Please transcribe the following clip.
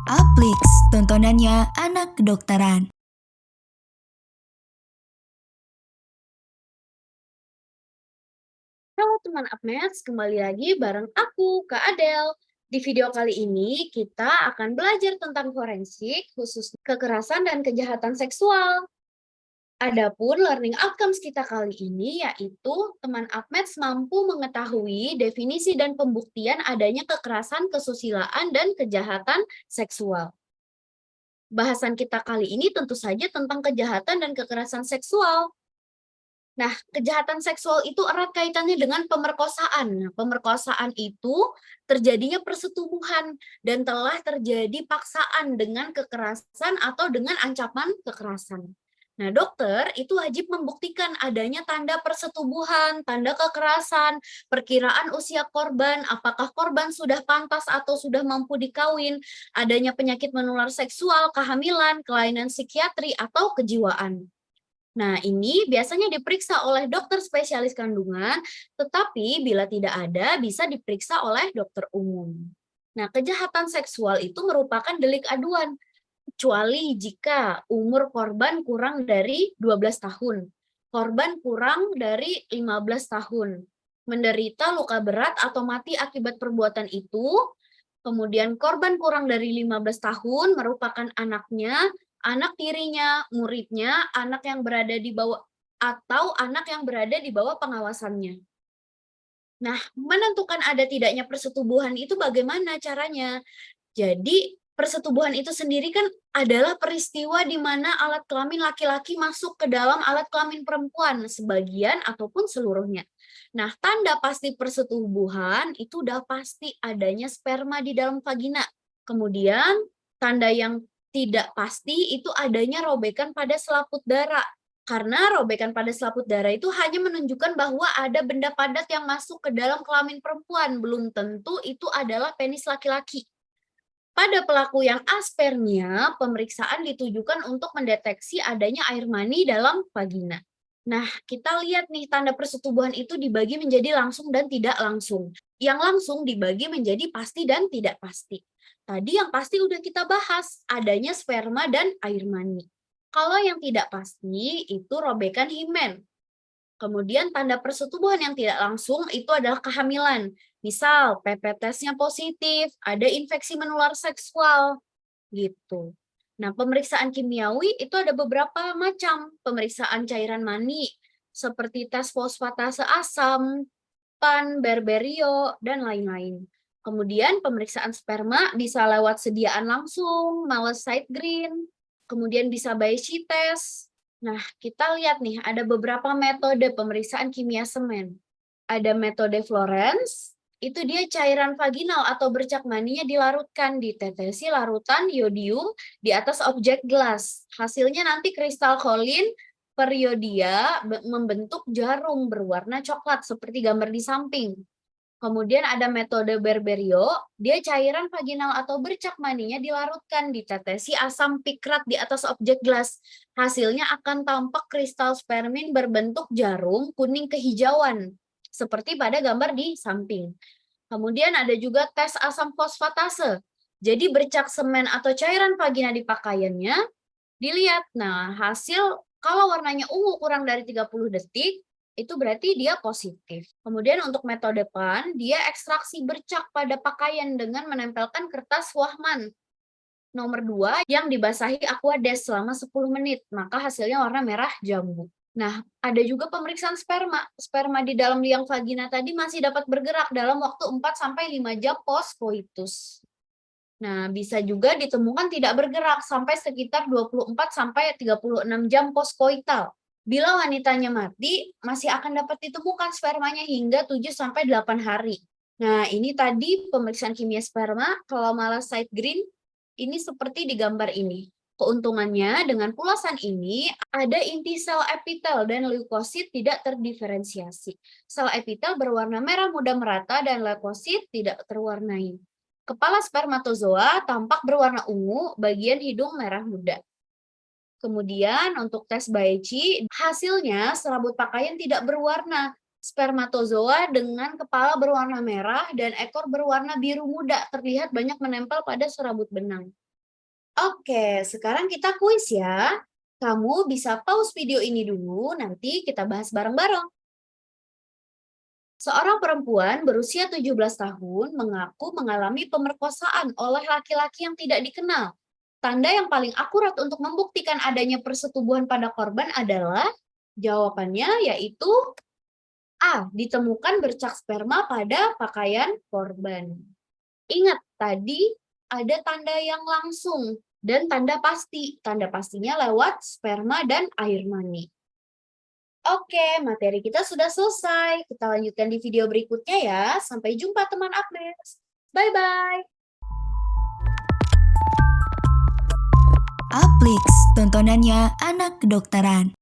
Aplix, tontonannya anak kedokteran. Halo teman Upmates, kembali lagi bareng aku, Kak Adel. Di video kali ini kita akan belajar tentang forensik, khusus kekerasan dan kejahatan seksual. Adapun learning outcomes kita kali ini yaitu teman Upmates mampu mengetahui definisi dan pembuktian adanya kekerasan, kesusilaan, dan kejahatan seksual. Bahasan kita kali ini tentu saja tentang kejahatan dan kekerasan seksual. Nah, kejahatan seksual itu erat kaitannya dengan pemerkosaan. Nah, pemerkosaan itu terjadinya persetubuhan dan telah terjadi paksaan dengan kekerasan atau dengan ancaman kekerasan. Nah, dokter itu wajib membuktikan adanya tanda persetubuhan, tanda kekerasan, perkiraan usia korban, apakah korban sudah pantas atau sudah mampu dikawin, adanya penyakit menular seksual, kehamilan, kelainan psikiatri, atau kejiwaan. Nah, ini biasanya diperiksa oleh dokter spesialis kandungan, tetapi bila tidak ada, bisa diperiksa oleh dokter umum. Nah, kejahatan seksual itu merupakan delik aduan, kecuali jika umur korban kurang dari 12 tahun, korban kurang dari 15 tahun, menderita luka berat atau mati akibat perbuatan itu, kemudian korban kurang dari 15 tahun merupakan anaknya, anak tirinya, muridnya, anak yang berada di bawah atau anak yang berada di bawah pengawasannya. Nah, menentukan ada tidaknya persetubuhan itu bagaimana caranya? Jadi, persetubuhan itu sendiri kan adalah peristiwa di mana alat kelamin laki-laki masuk ke dalam alat kelamin perempuan, sebagian ataupun seluruhnya. Nah, tanda pasti persetubuhan itu udah pasti adanya sperma di dalam vagina. Kemudian, tanda yang tidak pasti itu adanya robekan pada selaput darah. Karena robekan pada selaput darah itu hanya menunjukkan bahwa ada benda padat yang masuk ke dalam kelamin perempuan, belum tentu itu adalah penis laki-laki. Pada pelaku yang aspermia, pemeriksaan ditujukan untuk mendeteksi adanya air mani dalam vagina. Nah, kita lihat nih tanda persetubuhan itu dibagi menjadi langsung dan tidak langsung. Yang langsung dibagi menjadi pasti dan tidak pasti. Tadi yang pasti udah kita bahas, adanya sperma dan air mani. Kalau yang tidak pasti, itu robekan himen. Kemudian tanda persetubuhan yang tidak langsung itu adalah kehamilan. Misal, PPT-nya positif, ada infeksi menular seksual, gitu. Nah, pemeriksaan kimiawi itu ada beberapa macam. Pemeriksaan cairan mani, seperti tes fosfatase asam, PAN, berberio, dan lain-lain. Kemudian pemeriksaan sperma bisa lewat sediaan langsung, Malice Green, kemudian bisa biopsi test. Nah, kita lihat nih, ada beberapa metode pemeriksaan kimia semen. Ada metode Florence, itu dia cairan vaginal atau bercak maninya dilarutkan di tetesi larutan yodium di atas objek gelas. Hasilnya nanti kristal kolin periodia membentuk jarum berwarna coklat seperti gambar di samping. Kemudian ada metode Berberio, dia cairan vaginal atau bercak maninya dilarutkan di tetesi asam pikrat di atas objek gelas. Hasilnya akan tampak kristal spermin berbentuk jarum kuning kehijauan, seperti pada gambar di samping. Kemudian ada juga tes asam fosfatase. Jadi bercak semen atau cairan vagina di pakaiannya dilihat. Nah, hasil kalau warnanya ungu kurang dari 30 detik, itu berarti dia positif. Kemudian untuk metode PAN, dia ekstraksi bercak pada pakaian dengan menempelkan kertas Wahman nomor 2 yang dibasahi Aquades selama 10 menit, maka hasilnya warna merah jambu. Nah, ada juga pemeriksaan sperma. Sperma di dalam liang vagina tadi masih dapat bergerak dalam waktu 4-5 jam post coitus. Nah, bisa juga ditemukan tidak bergerak sampai sekitar 24-36 jam postkoital. Bila wanitanya mati, masih akan dapat ditemukan spermanya hingga 7-8 hari. Nah, ini tadi pemeriksaan kimia sperma. Kalau malah side green, ini seperti di gambar ini. Keuntungannya, dengan pulasan ini, ada inti sel epitel dan leukosit tidak terdiferensiasi. Sel epitel berwarna merah muda merata dan leukosit tidak terwarnai. Kepala spermatozoa tampak berwarna ungu, bagian hidung merah muda. Kemudian untuk tes Bayesi, hasilnya serabut pakaian tidak berwarna. Spermatozoa dengan kepala berwarna merah dan ekor berwarna biru muda terlihat banyak menempel pada serabut benang. Oke, sekarang kita kuis ya. Kamu bisa pause video ini dulu, nanti kita bahas bareng-bareng. Seorang perempuan berusia 17 tahun mengaku mengalami pemerkosaan oleh laki-laki yang tidak dikenal. Tanda yang paling akurat untuk membuktikan adanya persetubuhan pada korban adalah jawabannya yaitu A. Ditemukan bercak sperma pada pakaian korban. Ingat, tadi ada tanda yang langsung dan tanda pasti. Tanda pastinya lewat sperma dan air mani. Oke, materi kita sudah selesai. Kita lanjutkan di video berikutnya ya. Sampai jumpa teman Agnes. Bye-bye. Aplix, tontonannya anak kedokteran.